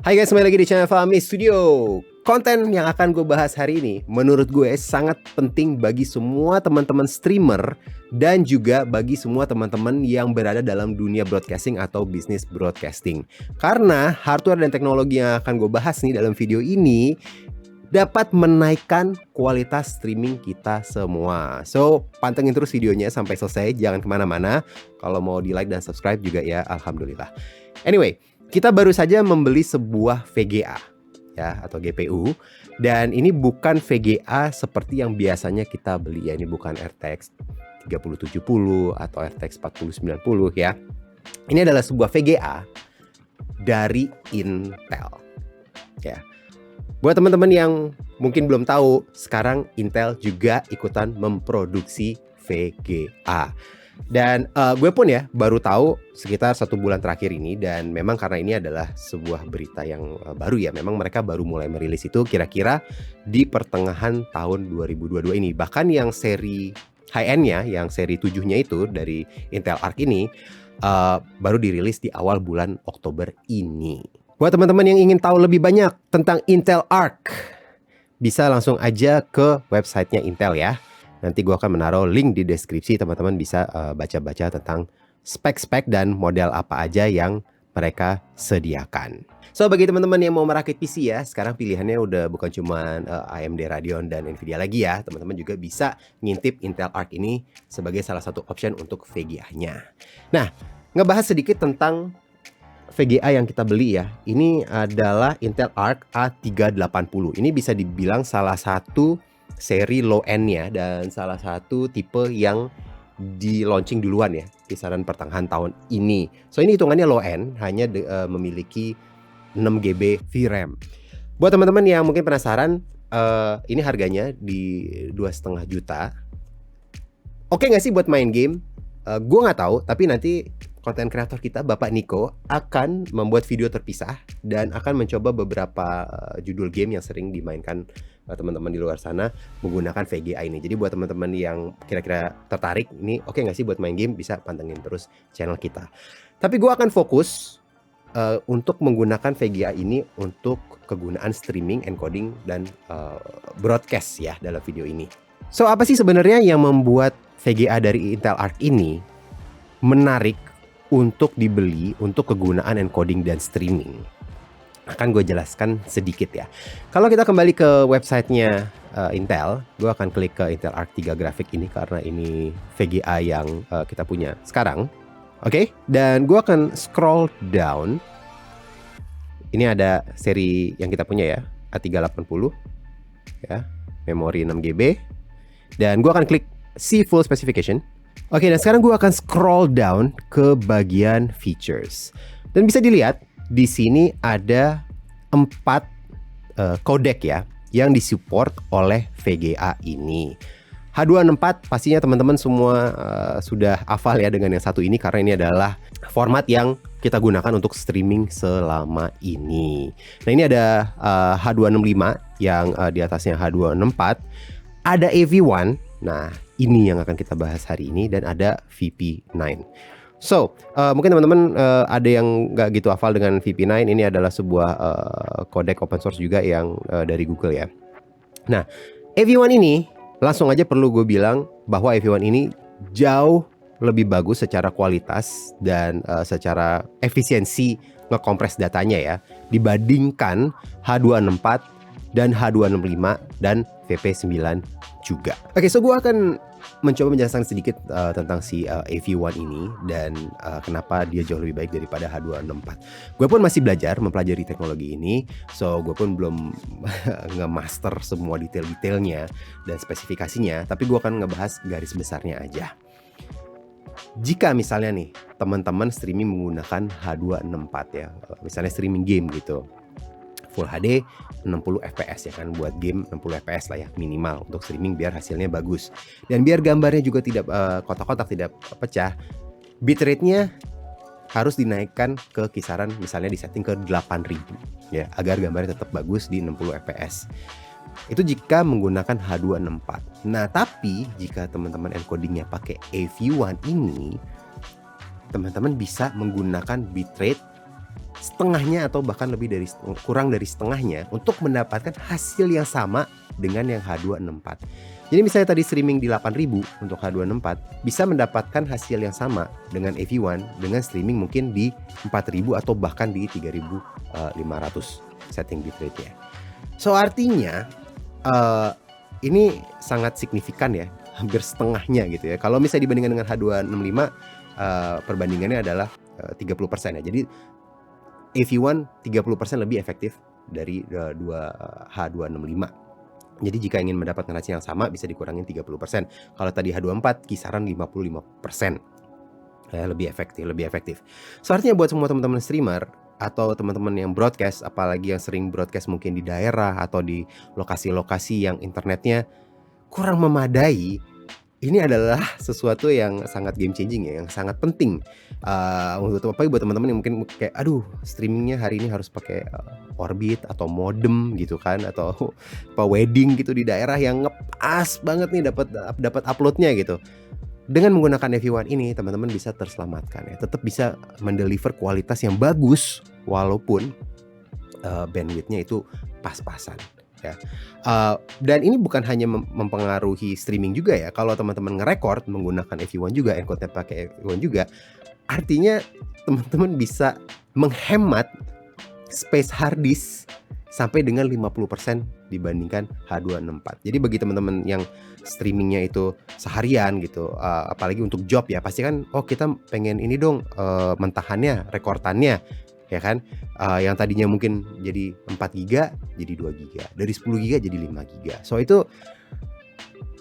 Hai guys, kembali lagi di channel Fahmi Studio. Konten yang akan gue bahas hari ini menurut gue sangat penting bagi semua teman-teman streamer dan juga bagi semua teman-teman yang berada dalam dunia broadcasting atau bisnis broadcasting. Karena hardware dan teknologi yang akan gue bahas nih dalam video ini dapat menaikkan kualitas streaming kita semua. So, pantengin terus videonya sampai selesai, jangan kemana-mana. Kalau mau di like dan subscribe juga ya, alhamdulillah. Anyway, kita baru saja membeli sebuah VGA ya, atau GPU. Dan ini bukan VGA seperti yang biasanya kita beli ya. Ini bukan RTX 3070 atau RTX 4090 ya. Ini adalah sebuah VGA dari Intel ya. Buat teman-teman yang mungkin belum tahu, sekarang Intel juga ikutan memproduksi VGA. Dan gue pun ya baru tahu sekitar 1 bulan terakhir ini. Dan memang karena ini adalah sebuah berita yang baru ya. Memang mereka baru mulai merilis itu kira-kira di pertengahan tahun 2022 ini. Bahkan yang seri high-end-nya, yang seri 7-nya itu dari Intel Arc ini baru dirilis di awal bulan Oktober ini. Buat teman-teman yang ingin tahu lebih banyak tentang Intel Arc, bisa langsung aja ke websitenya Intel ya. Nanti gue akan menaruh link di deskripsi, teman-teman bisa baca-baca tentang spek-spek dan model apa aja yang mereka sediakan. So, bagi teman-teman yang mau merakit PC ya, sekarang pilihannya udah bukan cuma AMD Radeon dan Nvidia lagi ya. Teman-teman juga bisa ngintip Intel Arc ini sebagai salah satu option untuk VGA-nya. Nah, ngebahas sedikit tentang VGA yang kita beli ya. Ini adalah Intel Arc A380. Ini bisa dibilang salah satu seri low end-nya dan salah satu tipe yang di launching duluan ya, kisaran pertengahan tahun ini. So ini hitungannya low end, hanya memiliki 6GB VRAM. Buat teman-teman yang mungkin penasaran, ini harganya di 2,5 juta. Oke nggak sih buat main game? Gue nggak tahu, tapi nanti konten kreator kita Bapak Niko akan membuat video terpisah dan akan mencoba beberapa judul game yang sering dimainkan teman-teman di luar sana menggunakan VGA ini. Jadi buat teman-teman yang kira-kira tertarik, ini oke nggak sih buat main game, bisa pantengin terus channel kita. Tapi gue akan fokus untuk menggunakan VGA ini untuk kegunaan streaming, encoding, dan broadcast ya dalam video ini. So apa sih sebenarnya yang membuat VGA dari Intel Arc ini menarik untuk dibeli untuk kegunaan encoding dan streaming? Akan gue jelaskan sedikit ya. Kalau kita kembali ke websitenya Intel, gue akan klik ke Intel Arc 3 Graphics ini karena ini VGA yang kita punya sekarang. Oke, dan gue akan scroll down. Ini ada seri yang kita punya ya, A380 ya, memori 6GB. Dan gue akan klik See Full Specification. Oke, dan sekarang gue akan scroll down ke bagian features. Dan bisa dilihat di sini ada 4 codec ya yang disupport oleh VGA ini. H264 pastinya teman-teman semua sudah hafal ya dengan yang satu ini, karena ini adalah format yang kita gunakan untuk streaming selama ini. Nah, ini ada H265 yang di atasnya H264. Ada AV1. Nah, ini yang akan kita bahas hari ini, dan ada VP9. So, mungkin teman-teman ada yang nggak gitu hafal dengan VP9. Ini adalah sebuah codec open source juga yang dari Google ya. Nah, AV1 ini langsung aja perlu gue bilang bahwa AV1 ini jauh lebih bagus secara kualitas dan secara efisiensi ngekompres datanya ya, dibandingkan H264 dan H265 dan VP9 juga. Oke, so gue akan mencoba menjelaskan sedikit tentang si AV1 ini dan kenapa dia jauh lebih baik daripada H264. Gue pun masih belajar mempelajari teknologi ini, so gue pun belum nge-master semua detail-detailnya dan spesifikasinya, tapi gue akan ngebahas garis besarnya aja. Jika misalnya nih teman-teman streaming menggunakan H264 ya, misalnya streaming game gitu, Full HD 60 fps ya kan, buat game 60 fps lah ya minimal untuk streaming biar hasilnya bagus dan biar gambarnya juga tidak kotak-kotak, tidak pecah. Bitrate-nya harus dinaikkan ke kisaran, misalnya disetting ke 8000 ya, agar gambarnya tetap bagus di 60 fps. Itu jika menggunakan H264. Nah, tapi jika teman-teman encodingnya pakai AV1 ini, teman-teman bisa menggunakan bitrate setengahnya atau bahkan kurang dari setengahnya untuk mendapatkan hasil yang sama dengan yang H264. Jadi misalnya tadi streaming di 8.000 untuk H264, bisa mendapatkan hasil yang sama dengan AV1 dengan streaming mungkin di 4.000 atau bahkan di 3.500 setting bitrate-nya. So artinya ini sangat signifikan ya, hampir setengahnya gitu ya. Kalau misalnya dibandingkan dengan H265, perbandingannya adalah 30% ya. Jadi AV1 30% lebih efektif dari H265. Jadi jika ingin mendapatkan hasil yang sama bisa dikurangin 30%. Kalau tadi H24 kisaran 55%. Lebih efektif. So artinya buat semua teman-teman streamer atau teman-teman yang broadcast, apalagi yang sering broadcast mungkin di daerah atau di lokasi-lokasi yang internetnya kurang memadai, ini adalah sesuatu yang sangat game changing ya, yang sangat penting untuk apalagi buat teman-teman yang mungkin kayak aduh streamingnya hari ini harus pakai Orbit atau modem gitu kan, atau apa wedding gitu di daerah yang ngepas banget nih dapat uploadnya gitu. Dengan menggunakan AV1 ini teman-teman bisa terselamatkan ya, tetap bisa mendeliver kualitas yang bagus walaupun bandwidthnya itu pas-pasan ya. Dan ini bukan hanya mempengaruhi streaming juga ya. Kalau teman-teman nge-record menggunakan AV1 juga, encode-nya pakai AV1 juga, artinya teman-teman bisa menghemat space hard disk sampai dengan 50% dibandingkan H264. Jadi bagi teman-teman yang streamingnya itu seharian gitu, apalagi untuk job ya, pasti kan kita pengen ini dong mentahannya, rekordannya ya kan, yang tadinya mungkin jadi 4 GB jadi 2 GB, dari 10 GB jadi 5 GB. So itu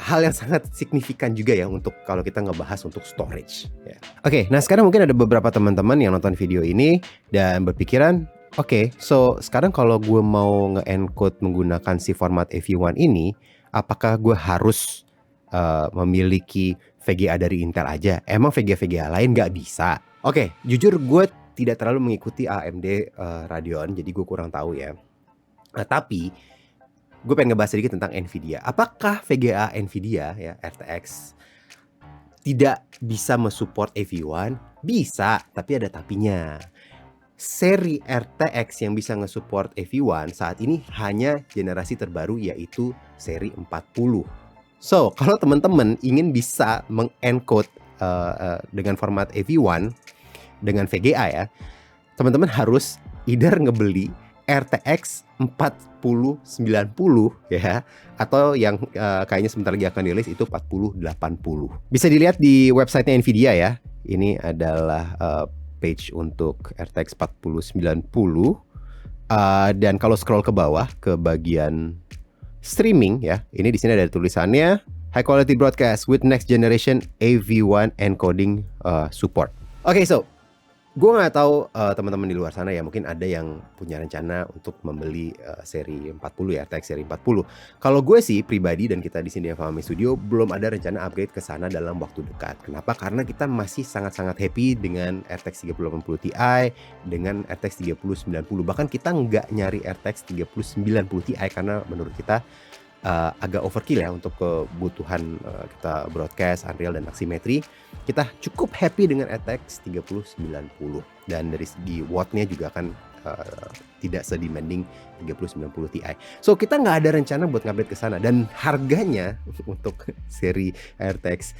hal yang sangat signifikan juga ya untuk kalau kita ngebahas untuk storage ya. Oke, nah sekarang mungkin ada beberapa teman-teman yang nonton video ini dan berpikiran, oke, so sekarang kalau gue mau nge-encode menggunakan si format AV1 ini, apakah gue harus memiliki VGA dari Intel aja? Emang VGA lain nggak bisa? Oke, jujur gue tidak terlalu mengikuti AMD Radeon, jadi gue kurang tahu ya. Tapi gue pengen ngebahas sedikit tentang Nvidia. Apakah VGA Nvidia ya RTX tidak bisa mensupport AV1? Bisa, tapi ada tapinya. Seri RTX yang bisa nge-support AV1 saat ini hanya generasi terbaru, yaitu seri 40. So, kalau teman-teman ingin bisa mengencode dengan format AV1 dengan VGA ya, teman-teman harus either ngebeli RTX 4090 ya, atau yang kayaknya sebentar lagi akan dirilis itu 4080. Bisa dilihat di websitenya Nvidia ya. Ini adalah page untuk RTX 4090. Dan kalau scroll ke bawah ke bagian streaming ya, ini di sini ada tulisannya high quality broadcast with next generation AV1 encoding support. Oke, so gue nggak tahu teman-teman di luar sana ya, mungkin ada yang punya rencana untuk membeli seri 40 ya, RTX seri 40. Kalau gue sih pribadi dan kita di sini di Fahami Studio belum ada rencana upgrade ke sana dalam waktu dekat. Kenapa? Karena kita masih sangat-sangat happy dengan RTX 3080 Ti, dengan RTX 3090. Bahkan kita nggak nyari RTX 3090 Ti karena menurut kita agak overkill ya untuk kebutuhan kita broadcast, Unreal dan Aximetry. Kita cukup happy dengan RTX 3090 dan dari segi wattnya juga kan tidak sedemanding 3090 Ti. So kita nggak ada rencana buat ngupgrade ke sana, dan harganya untuk seri RTX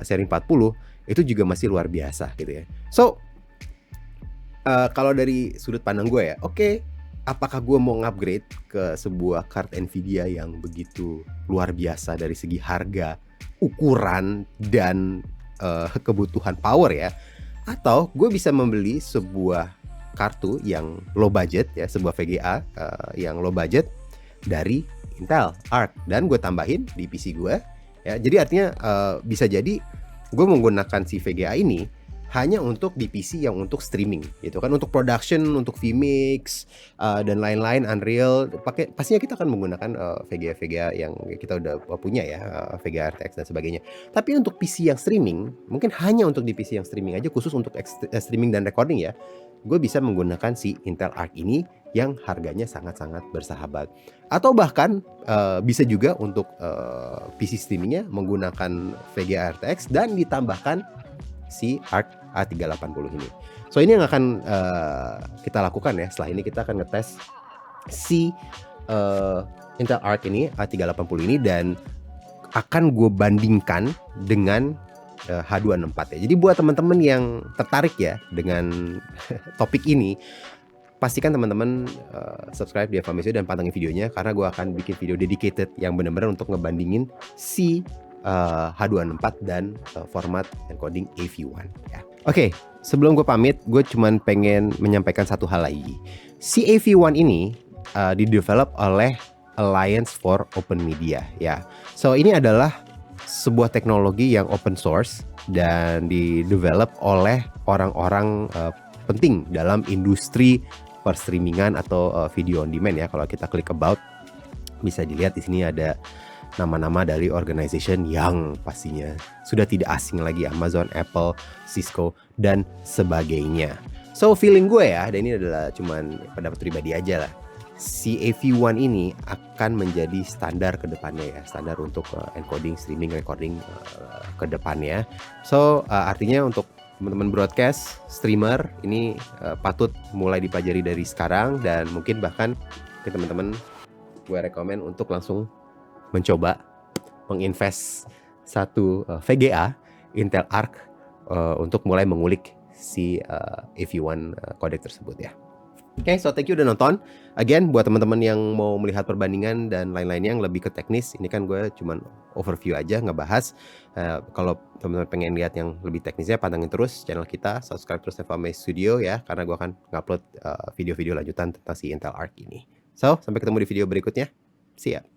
seri 40 itu juga masih luar biasa gitu ya. So kalau dari sudut pandang gue ya, oke, apakah gue mau ngupgrade ke sebuah card Nvidia yang begitu luar biasa dari segi harga, ukuran, dan kebutuhan power ya? Atau gue bisa membeli sebuah kartu yang low budget ya, sebuah VGA yang low budget dari Intel Arc, dan gue tambahin di PC gue ya. Jadi artinya bisa jadi gue menggunakan si VGA ini hanya untuk di PC yang untuk streaming gitu kan, untuk production, untuk vMix dan lain-lain, Unreal, pastinya kita akan menggunakan VGA yang kita udah punya ya, VGA RTX dan sebagainya. Tapi untuk PC yang streaming, mungkin hanya untuk di PC yang streaming aja, khusus untuk streaming dan recording ya, gue bisa menggunakan si Intel Arc ini yang harganya sangat-sangat bersahabat. Atau bahkan bisa juga untuk PC streamingnya menggunakan VGA RTX dan ditambahkan si ARC A380 ini. So ini yang akan kita lakukan ya. Setelah ini kita akan ngetes si Intel Arc ini A380 ini dan akan gue bandingkan dengan H264 ya. Jadi buat teman-teman yang tertarik ya dengan topik ini, pastikan teman-teman subscribe di Avamesio dan pantengin videonya karena gue akan bikin video dedicated yang benar-benar untuk ngebandingin si H264 dan format encoding AV1 ya. Oke, sebelum gue pamit, gue cuman pengen menyampaikan satu hal lagi. Si AV1 ini didevelop oleh Alliance for Open Media ya. So ini adalah sebuah teknologi yang open source dan didevelop oleh orang-orang penting dalam industri perstreamingan atau video on demand ya. Kalau kita klik about, bisa dilihat di sini ada nama-nama dari organization yang pastinya sudah tidak asing lagi, Amazon, Apple, Cisco dan sebagainya. So feeling gue ya, dan ini adalah cuman pendapat pribadi aja lah, si AV1 ini akan menjadi standar ke depannya ya, standar untuk encoding, streaming, recording ke depannya. So artinya untuk teman-teman broadcast, streamer ini patut mulai dipelajari dari sekarang, dan mungkin bahkan ke teman-teman gue rekomen untuk langsung mencoba menginvest satu VGA Intel Arc untuk mulai mengulik si AV1 codec tersebut ya. Oke, so thank you udah nonton. Again, buat teman-teman yang mau melihat perbandingan dan lain-lainnya yang lebih ke teknis, ini kan gue cuman overview aja ngebahas. Kalau teman-teman pengen lihat yang lebih teknisnya, pantengin terus channel kita, subscribe terus Avamesio Studio ya, karena gue akan ngupload video-video lanjutan tentang si Intel Arc ini. So, sampai ketemu di video berikutnya. See ya.